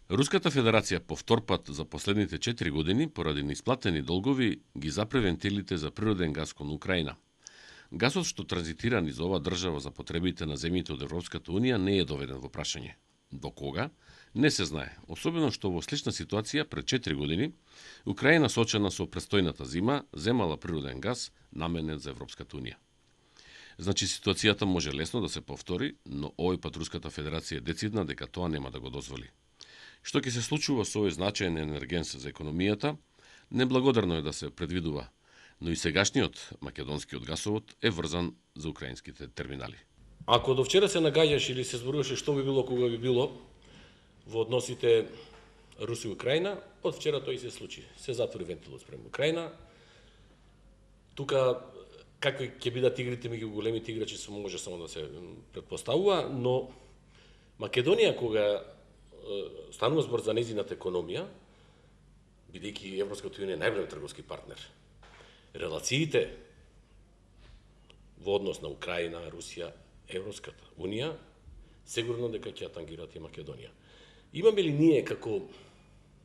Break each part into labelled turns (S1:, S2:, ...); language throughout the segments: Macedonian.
S1: Руската Федерација по втор пат за последните 4 години, поради неисплатени долгови, ги запре вентилите за природен газ кон Украина. Газот што транзитира низ оваа држава за потребите на земјите од Европската Унија не е доведен во прашање. До кога? Не се знае, особено што во слична ситуација пред 4 години Украина соочена со престојната зима земала природен газ наменет за Европската Унија. Значи ситуацијата може лесно да се повтори, но овој пат Руската Федерација е децидна дека тоа нема да го дозволи. Што ќе се случува со овој значаен енергенс за економијата, неблагодарно е да се предвидува, но и сегашниот македонскиот гасовод е врзан за украинските терминали.
S2: Ако до вчера се нагаѓаш или се зборуваше што би било кога би било во односите Русија и Украина, од вчера тој се случи. Се затвори вентилот спрема Украина. Тука какви ќе бидат игрите меѓу големите играчи се може само да се претпоставува, но Македонија кога станува збор за нејзината економија, бидејќи Европската Унија е најголем трговски партнер, релациите во однос на Украина, Русија, Европската Унија, сигурно дека ќе ја тангираат и Македонија. Имаме ли ние како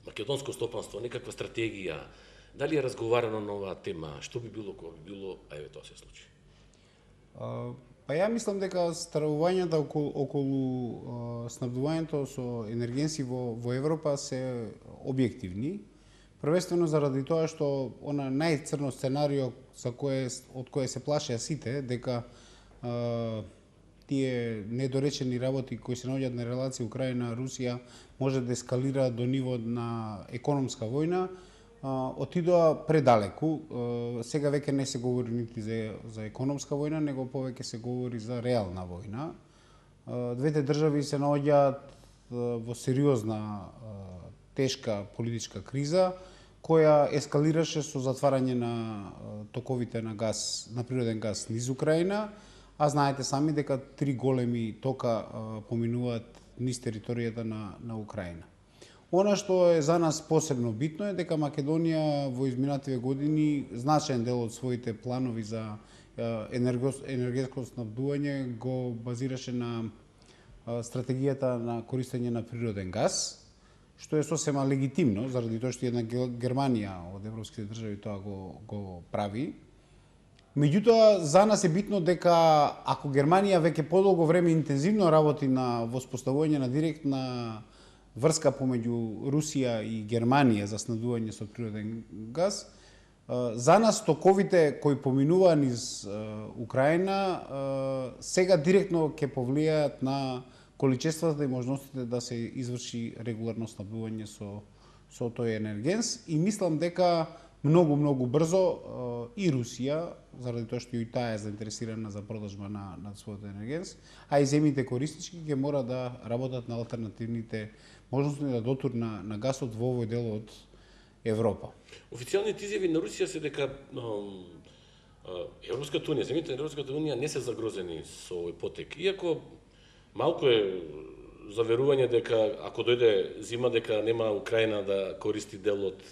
S2: македонско стопанство некаква стратегија? Дали е разговарано на оваа тема? Што би било кога би било, а еве тоа се случи?
S3: Па ја мислам дека стравувањата околу снабдувањето со енергенси во Европа се објективни. Првенствено заради тоа што она најцрно сценарио од кое се плашеа сите, дека тие недоречени работи кои се наоѓаат на релација Украина-Русија може да ескалира до ниво на економска војна, отидоа предалеку. Сега веќе не се говори нити за економска војна, него повеќе се говори за реална војна. Двете држави се наоѓаат во сериозна тешка политичка криза, која ескалираше со затварање на токовите на газ, на природен газ низ Украина, а знаете сами дека 3 големи тока поминуваат низ територијата на Украина. Она што е за нас посебно битно е дека Македонија во изминативе години значаен дел од своите планови за енергетско снабдување го базираше на стратегијата на користење на природен газ, што е сосема легитимно, заради тоа што една Германија од европските држави тоа го прави. Меѓутоа, за нас е битно дека ако Германија веќе подолго време интензивно работи на воспоставување на директна врска помеѓу Русија и Германија за снабдување со природен газ, за нас токовите кои поминуваа низ Украина сега директно ќе повлијаат на количествата и можностите да се изврши регуларно снабдување со тој енергенс и мислам дека многу брзо и Русија, заради тоа што и таа е заинтересирана за продажба на својот енергенс, а и земјите кориснички ќе мора да работат на алтернативните можности на дотур на гасот во овој дел од Европа.
S2: Официјалните изјави на Русија се дека Европската Унија, земјите на Европската Унија не се загрозени со овој потек, иако малку е заверување дека ако дојде зима дека нема Украина да користи дел од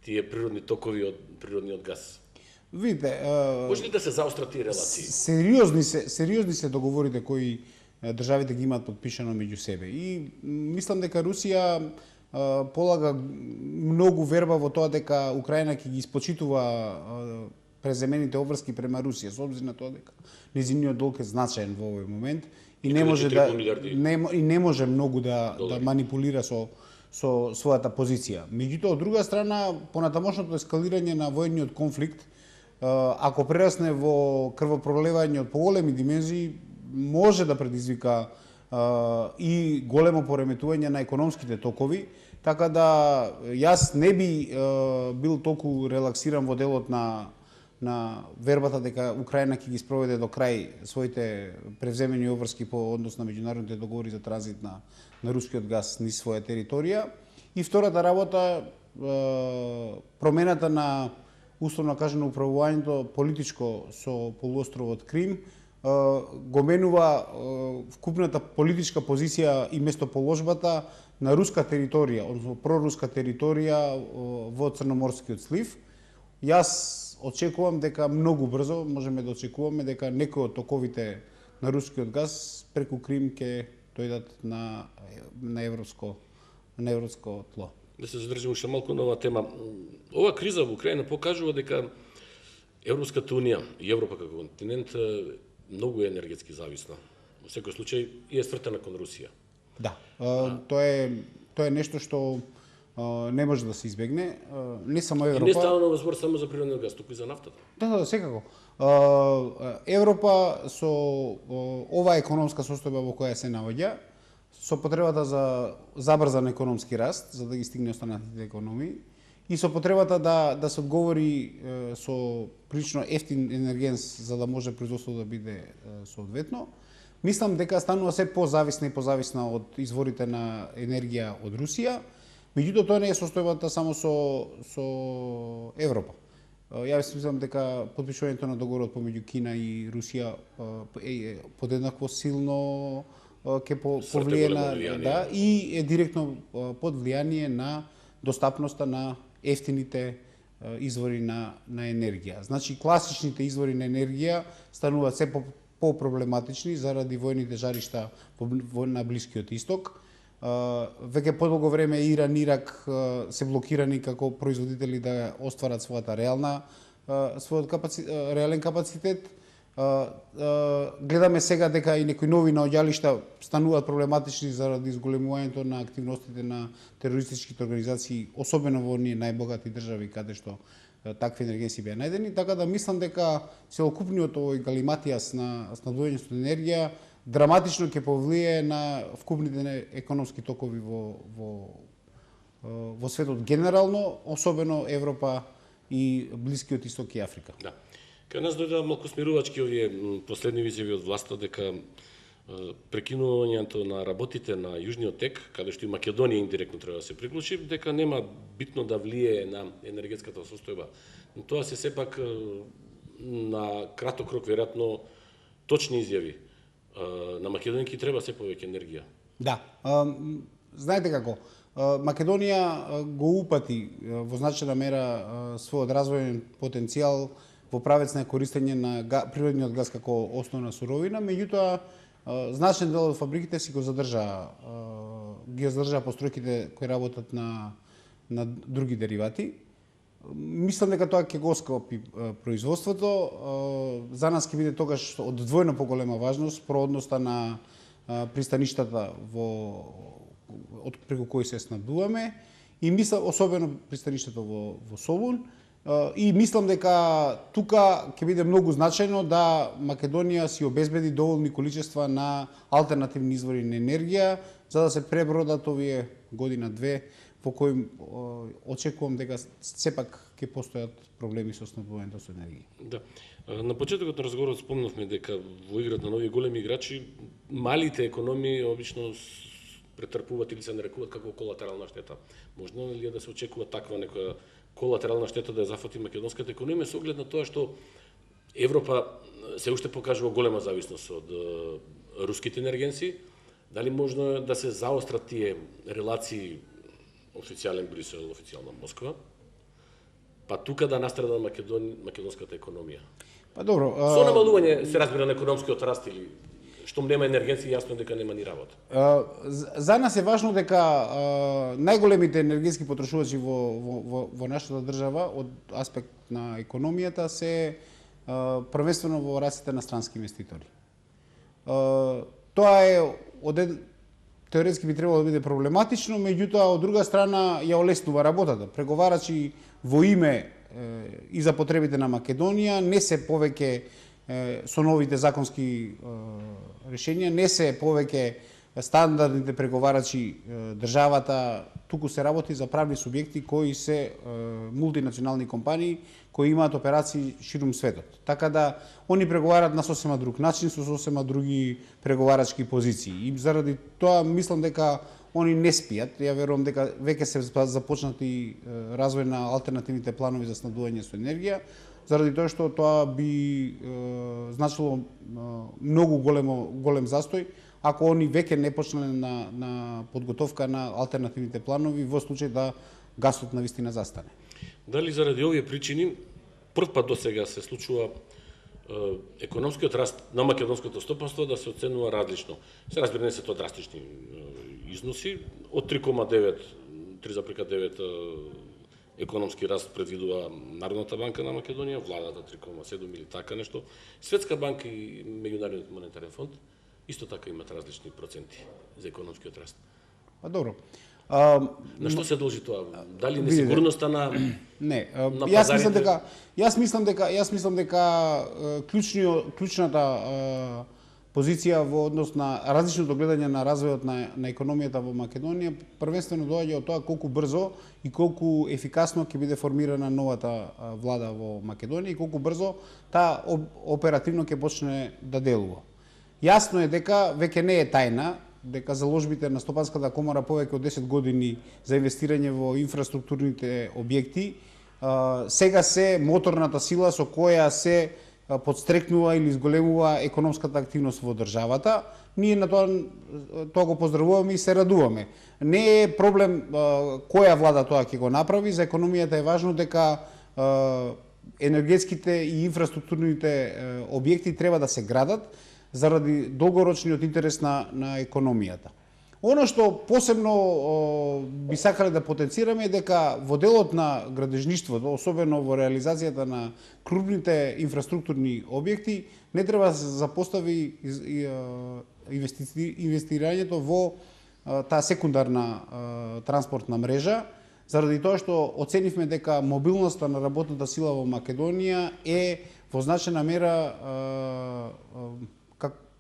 S2: тие природни токови од природниот газ.
S3: Видите,
S2: може ли да се заострат тие релации?
S3: Сериозни се договорите кои државите ги имаат подпишано меѓу себе. И мислам дека Русија полага многу верба во тоа дека Украина ќе ги испочитува преземените обврски према Русија, со обзир на тоа дека нејзиниот долг е значаен во овој момент и не може многу да манипулира со својата позиција. Меѓутоа, од друга страна, понатамошното ескалирање на војниот конфликт, ако прерасне во крвопролевање од поголеми димензии, може да предизвика и големо пореметување на економските токови, така да јас не би бил толку релаксиран во делот на вербата дека Украина ќе ги спроведе до крај своите превземени обврски по однос на меѓународните договори за транзит на рускиот газ низ своја територија. И втората работа, промената на условно кажано управувањето политичко со полуостровот Крим, го менува вкупната политичка позиција и местоположбата на руска територија, односно проруска територија во Црноморскиот слив. Јас очекувам дека многу брзо можеме да очекуваме дека некои од токовите на рускиот газ преку Крим ќе дојдат на европско на европско тло.
S2: Да се задржиме уште малку на оваа тема. Ова криза во Украина покажува дека Европската унија и Европа како континент многу е енергетски зависна. Во секој случај и е свртена кон Русија.
S3: Да, тоа е нешто што не може да се избегне. Не само Европа.
S2: И не става на збор само за природен газ, туку и за нафтата.
S3: Да, секако. Европа со оваа економска состојба во која се наоѓа, со потребата за забрзан економски раст, за да ги стигне останатите економии, и со потребата да се одговори со прилично ефтин енергенс за да може производството да биде соодветно, мислам дека станува се позависна и позависна од изворите на енергија од Русија. Меѓутоа тоа не е состојбата само со Европа. Јас мислам дека потпишувањето на договорот помеѓу Кина и Русија е подеднакво силно ќе повлие на и е директно под влијание на достапноста на ефтините извори на енергија. Значи класичните извори на енергија стануваат се по-проблематични заради војните жаришта на Блискиот Исток. Веќе подолго време Иран и Ирак се блокирани како производители да остварат својот реален капацитет. Гледаме сега дека и некои нови наоѓалишта стануваат проблематични заради зголемувањето на активностите на терористичките организации, особено во оние најбогати држави каде што такви енергенси беа најдени, така да мислам дека целокупниот овој галиматијас на снабдување со енергија драматично ќе повлие на вкупните економски токови во светот генерално, особено Европа и Блискиот Исток и Африка.
S2: Да. Кај нас дојдоа малку смирувачки овие последни изјави од власта дека прекинувањето на работите на Јужниот тек, каде што и Македонија индиректно треба да се приклучи, дека нема битно да влие на енергетската состојба. Но тоа се сепак на краток рок веројатно точни изјави. На Македонија ќе треба се повеќе енергија.
S3: Да. Знаете како, Македонија го упати во значајна мера својот развојен потенцијал во правец на користење на природниот газ како основна суровина, меѓутоа значаен дел од фабриките си ги задржаа постројките кои работат на други деривати. Мислам дека тоа ќе го оскапи производството. За нас ќе биде тогаш од двојно поголема важност проодноста на пристаништата преку кои се снабдуваме и мислам особено пристаништето во Солун. И мислам дека тука ќе биде многу значајно да Македонија си обезбеди доволни количества на алтернативни извори на енергија за да се пребродат овие година-две во кои очекувам дека сепак ќе постојат проблеми со снабдувањето со енергија.
S2: Да. На почетокот на разговорот спомнавме дека во играта на овие големи играчи малите економии обично претрпуваат или се нарекуваат како колатерална штета. Можно ли да се очекува таква некоја колатерална штета да ја зафати македонската економија со оглед на тоа што Европа се уште покажува голема зависност од руските енергенси? Дали можно да се заострат тие релации официјален Брисел, официјална Москва, па тука да настрада македонската економија?
S3: Па добро.
S2: Со намалување се разбира на економскиот раст или штом нема енергенци, јасно дека нема ни работа.
S3: За нас е важно дека најголемите енергетски потрошувачи во нашата држава од аспект на економијата се првенствено во раците на странски инвеститори. Тоа е теоретски би требало да биде проблематично, меѓутоа од друга страна ја олеснува работата. Преговарачи во име и за потребите на Македонија не се повеќе со новите законски решенија, не се повеќе стандардните преговарачи државата, туку се работи за правни субјекти кои се мултинационални компании кои имаат операции ширум светот. Така да они преговарат на сосема друг начин, со сосема други преговарачки позиции. И заради тоа мислам дека они не спијат. Ја верувам дека веќе се започнати развој на алтернативните планови за снабдување со енергија, заради тоа што тоа би значило многу голем застој ако они веќе не почнале на подготовка на алтернативните планови во случај да гасот навистина застане.
S2: Дали заради овие причини прв пат досега се случува економскиот раст на македонското стопанство да се оценува различно? Се разбира, не се тоа драстични износи, од 3,9 економски раст предвидува Народната банка на Македонија, владата 3,7 или така нешто. Светска банка и Меѓународниот монетарен фонд исто така имат различни проценти за економскиот раст.
S3: Добро.
S2: На што се должи тоа? Дали несигурноста на
S3: Не,
S2: на
S3: јас мислам
S2: пазарите?
S3: дека клучната позиција во однос на различното гледање на развојот на економијата во Македонија првенствено доаѓа од тоа колку брзо и колку ефикасно ќе биде формирана новата влада во Македонија и колку брзо таа оперативно ќе почне да делува. Јасно е дека веќе не е тајна дека заложбите на Стопанската комора повеќе од 10 години за инвестирање во инфраструктурните објекти сега се моторната сила со која се подстрекнува или изголемува економската активност во државата. Ние на тоа го поздравуваме и се радуваме. Не е проблем која влада тоа ќе го направи, за економијата е важно дека енергетските и инфраструктурните објекти треба да се градат заради долгорочниот интерес на економијата. Оно што посебно би сакале да потенцираме е дека во делот на градежништвото, особено во реализацијата на крупните инфраструктурни објекти, не треба да се запостави инвестирањето во таа секундарна транспортна мрежа, заради тоа што оценивме дека мобилноста на работната сила во Македонија е во значајна мера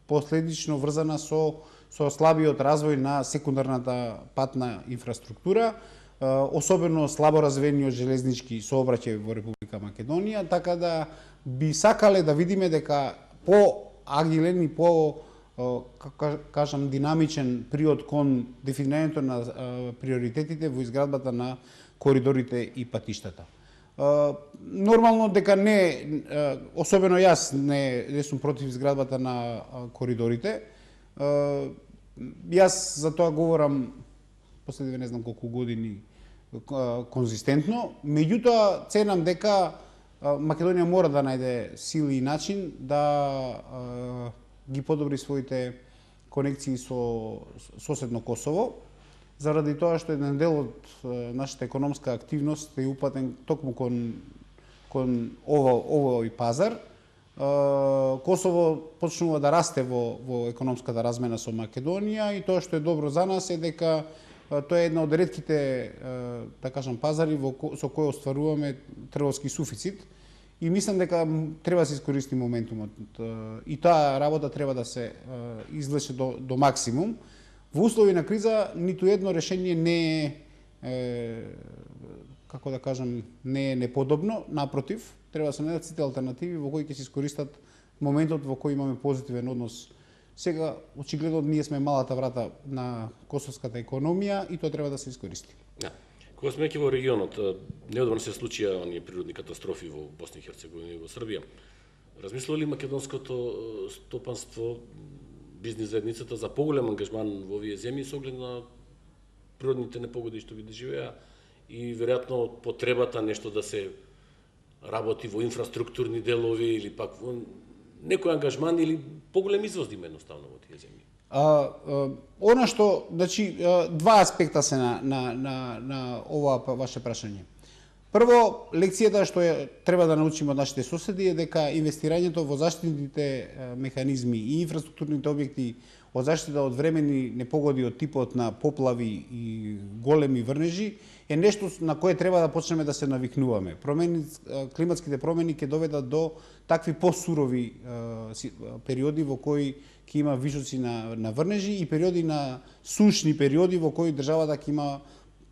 S3: последично врзана со слабиот развој на секундарната патна инфраструктура, особено слабо развиениот железнички сообраќај во Република Македонија, така да би сакале да видиме дека по-агилен и динамичен приод кон дефинирањето на приоритетите во изградбата на коридорите и патиштата. Нормално дека не, особено јас не сум против изградбата на коридорите. Јас за тоа говорам последниве не знам колку години конзистентно, меѓутоа ценам дека Македонија мора да најде сили и начин да ги подобри своите конекции со соседно Косово, заради тоа што еден дел од нашата економска активност е упатен токму кон овој пазар. Косово почнува да расте во економската размена со Македонија и тоа што е добро за нас е дека тоа е една од ретките, да кажам, пазари со кој остваруваме трговски суфицит и мислам дека треба да се искористи моментумот и таа работа треба да се извлече до максимум. Во услови на криза ниту едно решение не е како да кажам, не е неподобно, напротив, треба да се најдат сите алтернативи во кои ќе се искористат моментот во кој имаме позитивен однос. Сега, очигледно, ние сме малата врата на косовската економија и тоа треба да се искористи.
S2: Да. Кога сме во регионот, неодамна се случија оние природни катастрофи во Босна и Херцеговина и во Србија. Размислува ли македонското стопанство, бизнис заедницата за поголем ангажман во овие земји со оглед на природните непогоди што ги доживеа и веројатно потребата нешто да се работи во инфраструктурни делови или пак во некој ангажман или поголем извоз да има едноставно во тие земји?
S3: Она што, значи, два аспекта се на ова ваше прашање. Прво, лекцијата што треба да научиме од нашите соседи е дека инвестирањето во заштитните механизми и инфраструктурните објекти од заштита од времени непогоди од типот на поплави и големи врнежи е нешто на кое треба да почнеме да се навикнуваме. Климатските промени ќе доведат до такви посурови периоди во кои ќе има висоци на врнежи и периоди на сушни периоди во кои државата ќе има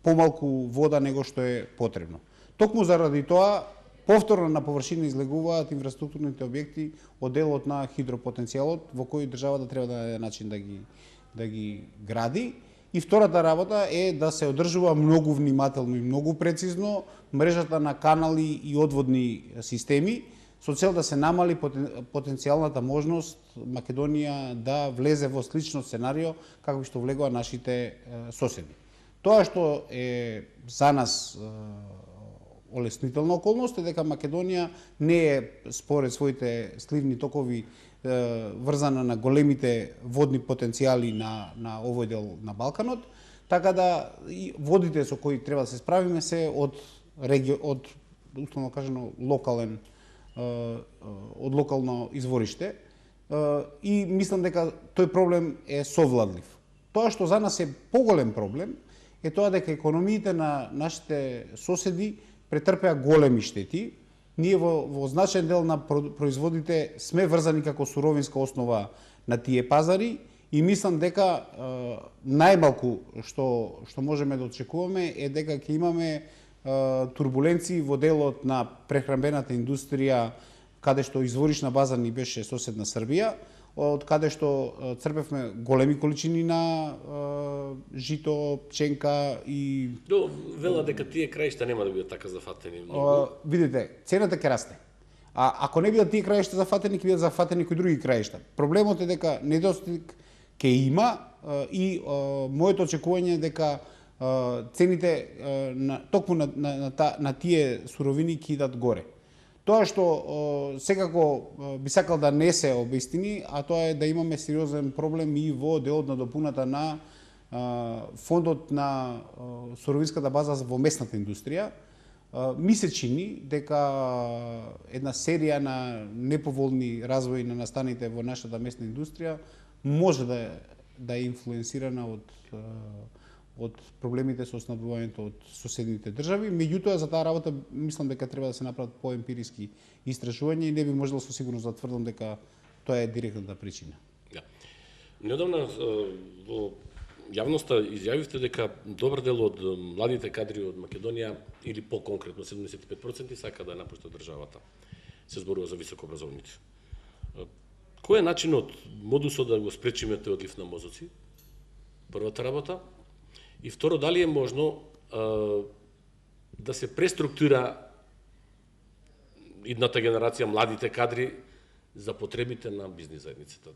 S3: помалку вода него што е потребно. Токму заради тоа, повторно на површина излегуваат инфраструктурните објекти од делот на хидропотенцијалот во кој државата треба да најде начин да ги гради. И втората работа е да се одржува многу внимателно и многу прецизно мрежата на канали и одводни системи со цел да се намали потенцијалната можност Македонија да влезе во слично сценарио како што влегува нашите соседи. Тоа што е за нас олеснителна околност е дека Македонија не е според своите сливни токови врзана на големите водни потенцијали на овој дел на Балканот, така да и водите со кои треба да се справиме се од условно кажано од локално извориште, и мислам дека тој проблем е совладлив. Тоа што за нас е поголем проблем е тоа дека економиите на нашите соседи претрпеа големи штети. Ние во значаен дел на производите сме врзани како суровинска основа на тие пазари и мислам дека најмалку што можеме да очекуваме е дека ќе имаме турбуленции во делот на прехранбената индустрија, каде што изворишна база ни беше соседна Србија, од каде што црпевме големи количини на жито, пченка и...
S2: Вела дека тие краишта нема да бидат така зафатени.
S3: Видите, цената ќе расте. А ако не бидат тие краишта зафатени, ќе бидат зафатени кои други краишта. Проблемот е дека недостиг ќе има и моето очекување е дека цените токму на тие суровини ќе идат горе. Тоа што секако би сакал да не се обистини, а тоа е да имаме сериозен проблем и во делот на допуната на фондот на суровинската база во местната индустрија. Ми се чини дека една серија на неповолни развои на настаните во нашата местна индустрија може да е инфлуенсирана од проблемите со снабдувањето од соседните држави. Меѓутоа, за таа работа мислам дека треба да се направат поемпириски истражувања и не би можел со сигурност да тврдам дека тоа е директната причина.
S2: Да. Неодамна во јавноста изјавивте дека добар дел од младите кадри од Македонија, или по-конкретно 75%, сака да напуштат државата. Се зборува за високообразованите. Кој е начинот, модусот да го спречиме тој одлив на мозоци? Првата работа. И второ, дали е можно да се преструктура идната генерација младите кадри за потребите на бизнис заедницата?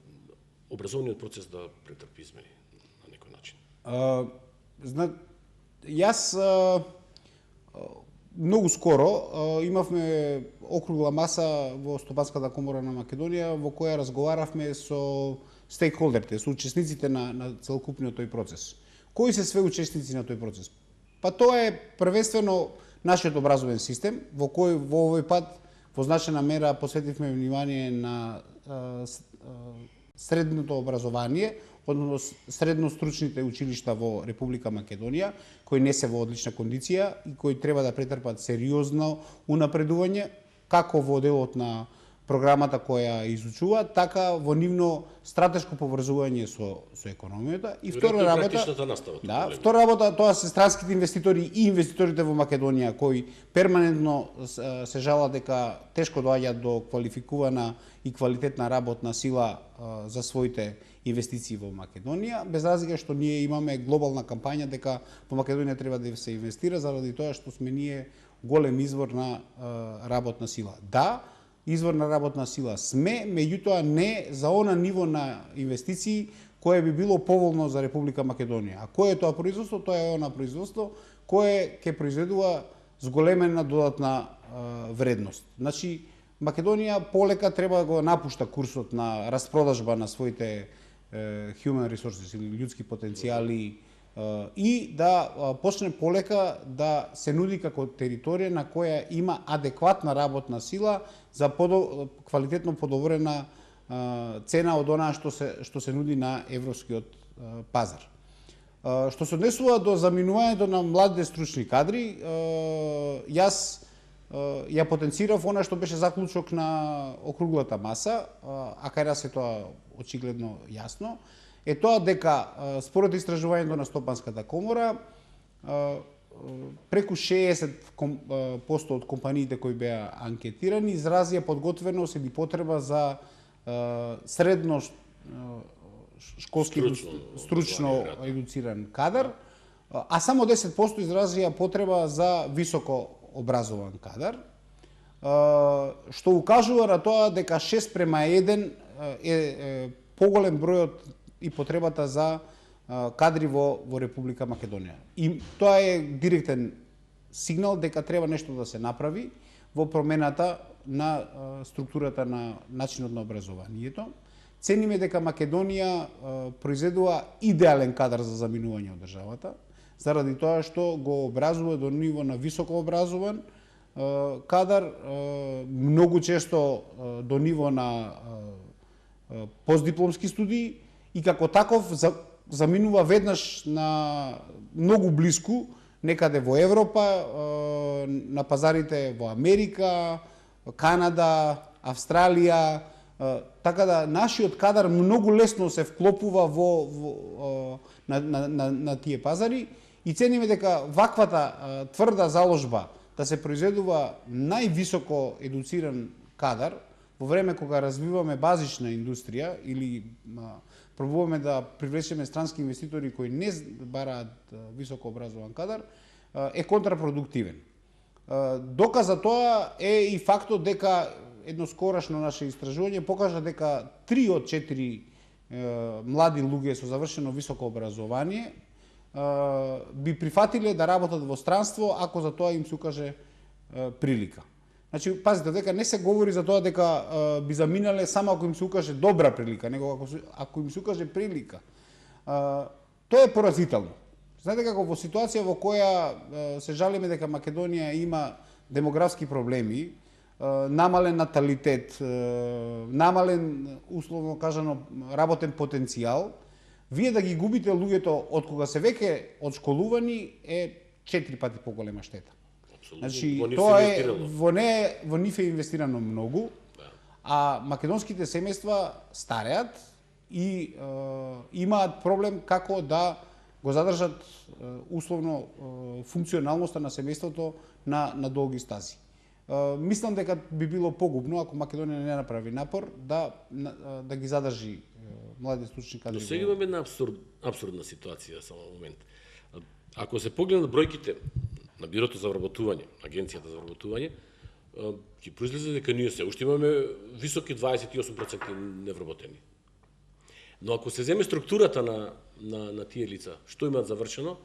S2: Образовниот процес да претрпи измени на некој начин.
S3: Јас многу скоро имавме округла маса во Стопанската комора на Македонија во која разговаравме со стейкхолдерите, со учесниците на целокупниот тој процес. Кои се све учесници на тој процес? Па тоа е првенствено нашиот образовен систем, во кој во овој пат во значајна мера посветивме внимание на средното образование, односно средностручните училишта во Република Македонија, кои не се во одлична кондиција и кои треба да претрпат сериозно унапредување, како во делот на програмата која изучува, така во нивно стратешко поврзување со економијата. И втора работа, тоа се странските инвеститори и инвеститорите во Македонија кои перманентно се жалат дека тешко доаѓаат до квалификувана и квалитетна работна сила за своите инвестиции во Македонија, без разлика што ние имаме глобална кампања дека во Македонија треба да се инвестира заради тоа што сме ние голем извор на работна сила. Да, извор на работна сила сме, меѓутоа не за она ниво на инвестиции кое би било поволно за Република Македонија. А кое е тоа производство? Тоа е она производство кое ќе произведува зголемена додатна вредност. Значи, Македонија полека треба да го напушта курсот на распродажба на своите human resources или ljudски потенцијали и да почне полека да се нуди како територија на која има адекватна работна сила за квалитетно подобрена цена од онаа што се нуди на европскиот пазар. Што се однесува до заминувањето на младите стручни кадри, јас ја потенцирав она што беше заклучок на округлата маса, а кај нас е тоа очигледно јасно, е тоа дека според истражувањето на Стопанската комора преку 60% од компаниите кои беа анкетирани изразија подготвеност или потреба за средно школски стручно едуциран кадар, а само 10% изразија потреба за високо образован кадар, што укажува на тоа дека 6:1 е поголем бројот и потребата за кадри во Република Македонија. И тоа е директен сигнал дека треба нешто да се направи во промената на структурата на начинот на образованието. Цениме дека Македонија произведува идеален кадар за заминување од државата, заради тоа што го образува до ниво на високо образован кадар, многу често до ниво на постдипломски студии и како таков заминува веднаш на многу блиску некаде во Европа, на пазарите во Америка, Канада, Австралија, така да нашиот кадар многу лесно се вклопува на тие пазари и цениме дека ваквата тврда заложба да се произведува највисоко едуциран кадар во време кога развиваме базична индустрија или пробуваме да привлечеме странски инвеститори кои не бараат високо образован кадар, е контрапродуктивен. Доказ за тоа е и фактот дека едно скорашно наше истражување покажа дека 3 од 4 млади луѓе со завршено високо образование би прифатиле да работат во странство ако за тоа им се укаже прилика. Значи, пазите, дека не се говори за тоа дека би заминале само ако им се укаже добра прилика, него ако им се укаже прилика. Тоа е поразително. Знаете како во ситуација во која се жалиме дека Македонија има демографски проблеми, намален наталитет, намален, условно кажано, работен потенцијал, вие да ги губите луѓето од кога се веќе одшколувани е 4 пати поголема штета. Значи, тоа е во нив е инвестирано многу, а македонските семејства стареат и имаат проблем како да го задржат условно функционалноста на семејството на долги стази. Мислам дека би било погубно ако Македонија не направи напор да ги задржи млади стручни кадри.
S2: Но сега имаме една апсурдна ситуација, само момент. Ако се погледнат бројките на Бирото за вработување, Агенцијата за вработување, ќе произлезе дека ние се уште имаме високи 28% невработени. Но ако се земе структурата на тие лица, што имаат завршено,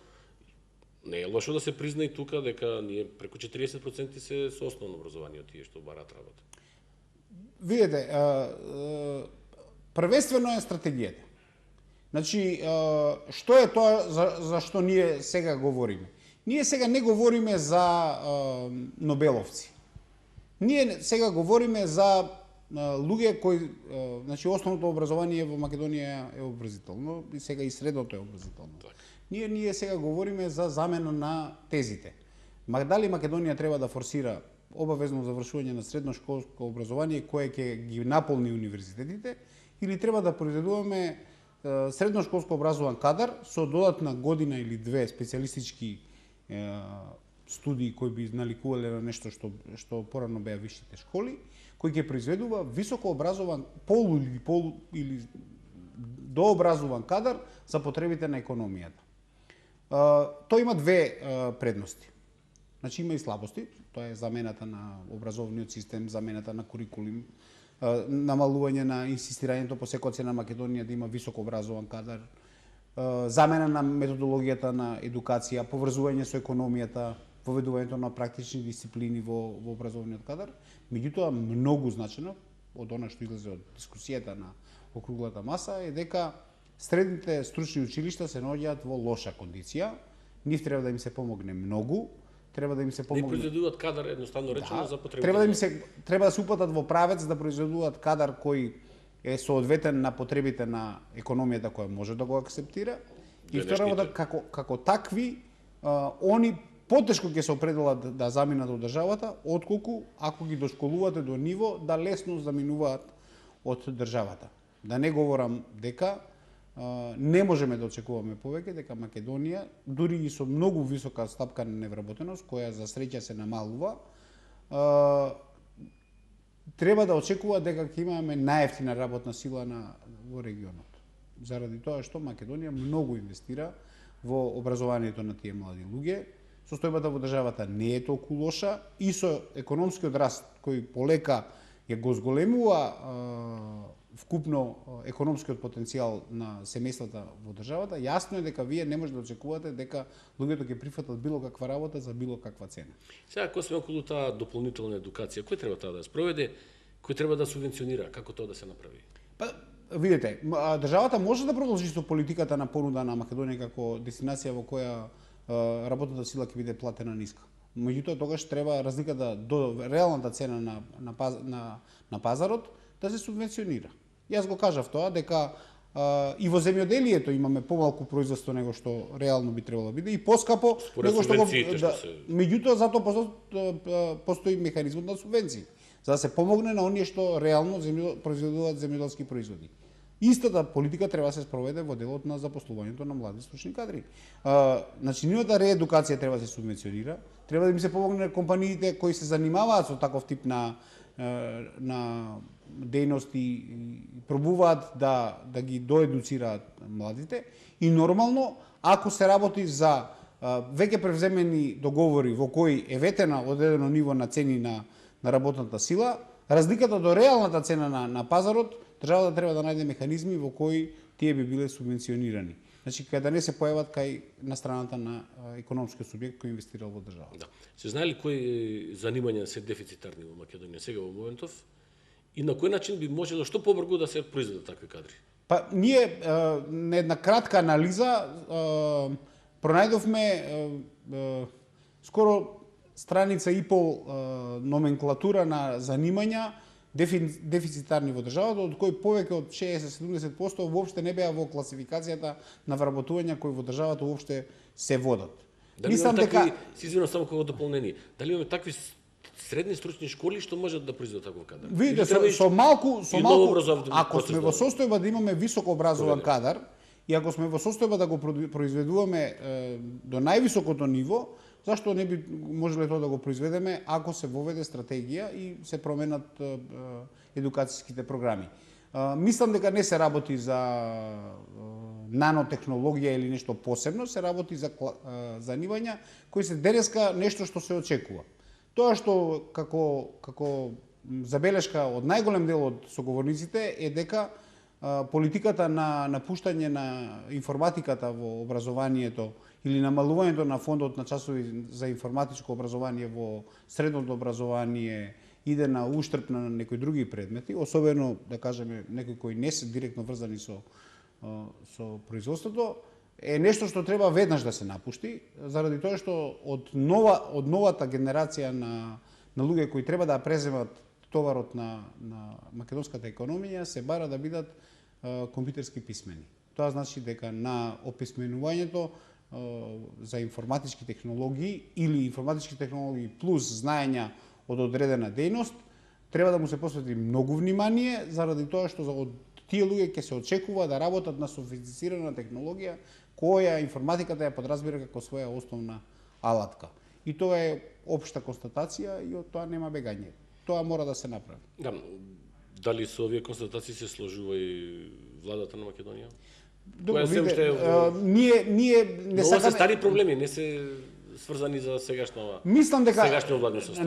S2: не е лошо да се призна и тука дека ние преку 40% се со основно образование од тие што бараат работа.
S3: Видете, првенствено е стратегијата. Значи, што е тоа за што ние сега говориме? Ние сега не говориме за нобеловци. Ние сега говориме за луѓе кои, значи основното образование во Македонија е обврзително и сега и средното е обврзително. Ние сега говориме за замена на тезите. Дали Македонија треба да форсира обавезно завршување на средношколско образование кое ќе ги наполни универзитетите или треба да произведуваме средношколско образован кадар со додатна година или две специјалистички студии кои би наликувале на нешто што порано беа висшите школи, кој ќе произведува високо образован или дообразован кадар за потребите на економијата. Тоа има две предности. Значи има и слабости, тоа е замената на образовниот систем, замената на курикулум, намалување на инсистирањето по секоја цена Македонија да има високо образован кадар, замена на методологијата на едукација, поврзување со економијата, поведувањето на практични дисциплини во образовниот кадар. Меѓутоа, многу значено, од она што излезе од дискусијата на округлата маса, е дека средните стручни училишта се наоѓаат во лоша кондиција. Нив треба да им се помогне многу, треба да им се помогне.
S2: Не произведуваат кадар, едноставно речено, за потребите.
S3: Треба да се упатат во правец да произведуваат кадар кој е соодветен на потребите на економијата која може да го акцептира. И второ, како такви, они потешко ќе се определат да заминат од државата, отколку ако ги дошколувате до ниво да лесно заминуваат од државата. Да не говорам дека не можеме да очекуваме повеќе дека Македонија, дури и со многу висока стапка на невработеност, која за среќа се намалува, треба да очекува дека ќе имаме најевтина работна сила во регионот. Заради тоа што Македонија многу инвестира во образованието на тие млади луѓе, состојбата во државата не е толку лоша и со економскиот раст кој полека ја го зголемува вкупно економскиот потенцијал на семејствата во државата, јасно е дека вие не може да очекувате дека луѓето ќе прифатат било каква работа за било каква цена.
S2: Сега, ако сме околу таа дополнителна едукација, кој треба таа да ја спроведе, кој треба да субвенционира, како тоа да се направи?
S3: Па, видите, државата може да продолжи со политиката на понуда на Македонија како дестинација во која работната сила ќе биде платена ниска. Меѓутоа, тогаш треба разликата до реалната цена на пазарот да се субвенционира. Јас го кажав тоа, дека и во земјоделието имаме помалку производство него што реално би требало да биде и поскапо него што го меѓутоа затоа постои механизмот на субвенции за да се помогне на оние што реално произведуваат земјоделски производи. Истата политика треба да се спроведе во делот на запослувањето на млади стручни кадри. Значи, нивната реедукација треба да се субвенционира, треба да им се помогне на компаниите кои се занимаваат со таков тип на дејности и пробуваат да ги доедуцираат младите и нормално ако се работи за веќе превземени договори во кои е ветена одредено ниво на цени на работната сила, разликата до реалната цена на пазарот, државата треба да најде механизми во кои тие би биле субвенционирани. Значи, кај да не се појават кај на страната на економскиот субјект кој инвестирал во државата.
S2: Да. Се знае ли кои занимања се дефицитарни во Македонија сега во моментов? И на кој начин би можело што побрзо да се произведат такви кадри?
S3: Па ние на една кратка анализа пронајдовме скоро страница и пол номенклатура на занимања дефицитарни во државата, од кои повеќе од 60-70% воопште не беа во класификацијата на вработувања кои во државата воопште се водат.
S2: Дали мислам дека извинувам само како дополнение. Дали имаме такви средни стручни школи што можат да произведат таков кадар?
S3: Видите, со малку, ако сме во состојба да имаме високо образован кадар и ако сме во состојба да го произведуваме до највисокото ниво, зашто не би можеле тоа да го произведеме ако се воведе стратегија и се променат едукацијските програми. Мислам дека не се работи за нанотехнологија или нешто посебно, се работи за занимања кои се денеска нешто што се очекува. Тоа што како забелешка од најголем дел од соговорниците е дека политиката на напуштање на информатиката во образованието или намалувањето на фондот на часови за информатичко образование во средното образование иде на уштрб на некои други предмети, особено да кажеме некои кои не се директно врзани со производството, е нешто што треба веднаш да се напушти, заради тоа што од новата генерација на луѓе кои треба да преземат товарот на македонската економија се бара да бидат компјутерски писмени. Тоа значи дека на описменувањето за информатички технологии или информатички технологии плюс знаења од одредена дејност треба да му се посвети многу внимание заради тоа што од тие луѓе ќе се очекува да работат на софистицирана технологија која информатиката ја подразбира како своја основна алатка. И тоа е општа констатација и од тоа нема бегање. Тоа мора да се направи.
S2: Да, дали со овие констатации се сложува и владата на Македонија?
S3: Добро, видите, ние не сакаме...
S2: се стари проблеми, не се сврзани за сегашната владна состав.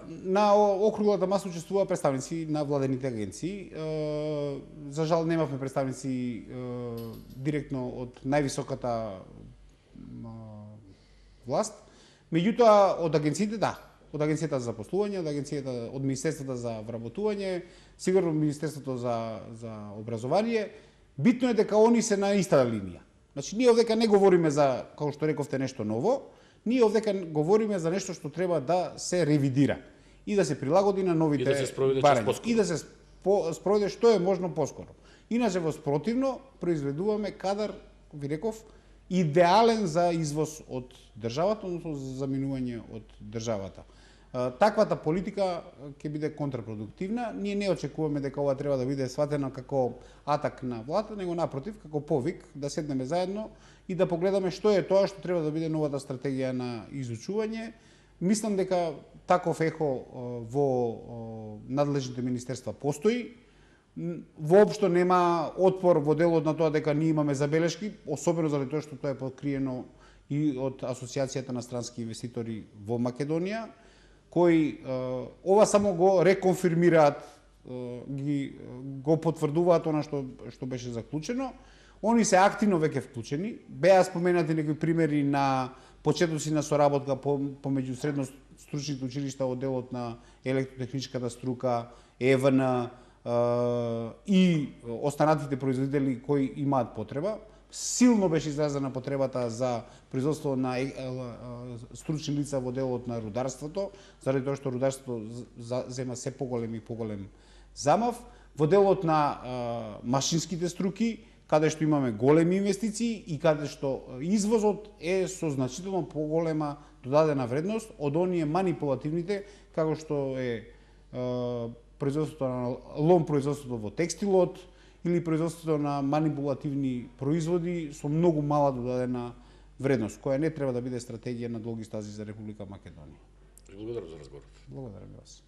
S3: На округлата маса учествува представници на владените агенции. За жал немавме представници директно од највисоката власт. Меѓутоа од агенциите да, од агенцијата за запослување, од Министерството за вработување, сигурно Министерството за образование. Битно е дека они се на иста линија. Значи, ние овдека не говориме за, како што рековте, нешто ново, ние овдека говориме за нешто што треба да се ревидира и да се прилагоди на новите барања. И да се спроведе што е можно поскоро. Иначе во спротивно произведуваме кадар, ви реков, идеален за извоз од државата, односно за заминување од државата. Таквата политика ќе биде контрапродуктивна. Ние не очекуваме дека ова треба да биде сватена како атак на владата, него напротив, како повик да седнеме заедно и да погледаме што е тоа што треба да биде новата стратегија на изучување. Мислам дека таков ехо во надлежните министерства постои. Воопшто нема отпор во делот на тоа дека ние имаме забелешки, особено заради тоа што тоа е покриено и од Асоциацијата на странски инвеститори во Македонија, кои ова само го реконфирмираат го потврдуваат она што беше заклучено. Они се активно веќе вклучени. Беа споменати некои примери на почетоци на соработка помеѓу средно стручните училишта од делот на електротехничката струка, ЕВН и останатите производители кои имаат потреба. Силно беше изразена потребата за производство на стручни лица во делот на рударството, заради тоа што рударството зема се поголем и поголем замав. Во делот на машинските струки, каде што имаме големи инвестиции и каде што извозот е со значително поголема додадена вредност од оние манипулативните, како што е производството на лом производството во текстилот или производството на манипулативни производи со многу мала додадена вредност, која не треба да биде стратегија на долги стази за Република Македонија.
S2: Благодарам за разговорот.
S3: Благодарам вас.